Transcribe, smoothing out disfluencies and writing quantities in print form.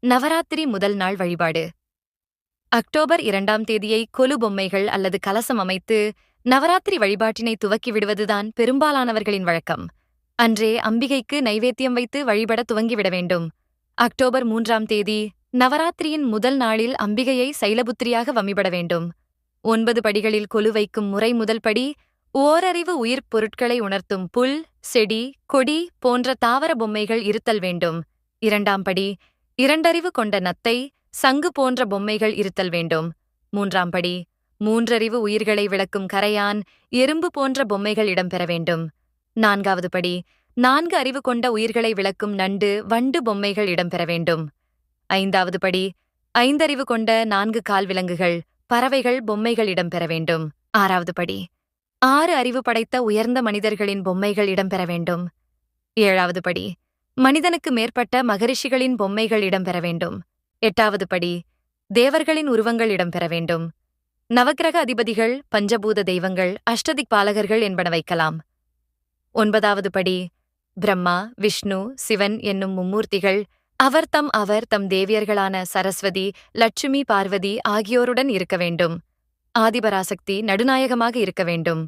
நவராத்திரி முதல் நாள் வழிபாடு. அக்டோபர் 2ஆம் தேதியை கொலு பொம்மைகள் அல்லது கலசம் அமைத்து நவராத்திரி வழிபாட்டினை துவக்கி விடுவதுதான் பெரும்பாலானவர்களின் வழக்கம். அன்றே அம்பிகைக்கு நைவேத்தியம் வைத்து வழிபட துவங்கிவிட வேண்டும். அக்டோபர் 3ஆம் தேதி நவராத்திரியின் முதல் நாளில் அம்பிகையை சைலபுத்திரியாக வழிபட வேண்டும். 9 படிகளில் கொலு வைக்கும் முறை. முதல் படி, ஓரறிவு உயிர்ப் பொருட்களை உணர்த்தும் புல், செடி, கொடி போன்ற தாவர பொம்மைகள் இருத்தல் வேண்டும். 2ஆம் படி, 2 அறிவு கொண்ட நத்தை, சங்கு போன்ற பொம்மைகள் இருத்தல் வேண்டும். 3ஆம் படி, 3 அறிவு உயிர்களை விளக்கும் கரையான், எறும்பு போன்ற பொம்மைகள் இடம்பெற வேண்டும். 4ஆவது படி, 4 அறிவு கொண்ட உயிர்களை விளக்கும் நண்டு, வண்டு பொம்மைகள் இடம்பெற வேண்டும். 5ஆவது படி, 5 அறிவு கொண்ட 4 கால் விலங்குகள், பறவைகள் பொம்மைகள் இடம்பெற வேண்டும். 6ஆவது படி, 6 அறிவு படைத்த உயர்ந்த மனிதர்களின் பொம்மைகள் இடம்பெற வேண்டும். 7ஆவது படி, மனிதனுக்கு மேற்பட்ட மகரிஷிகளின் பொம்மைகள் இடம்பெற வேண்டும். 8ஆவது படி, தேவர்களின் உருவங்கள் இடம்பெற வேண்டும். நவக்கிரக அதிபதிகள், பஞ்சபூத தெய்வங்கள், அஷ்டதிக்பாலகர்கள் என்பன வைக்கலாம். 9ஆவது படி, பிரம்மா, விஷ்ணு, சிவன் என்னும் மும்மூர்த்திகள், அவர் தம் தேவியர்களான சரஸ்வதி, லட்சுமி, பார்வதி ஆகியோருடன் இருக்க வேண்டும். ஆதிபராசக்தி நடுநாயகமாக இருக்க வேண்டும்.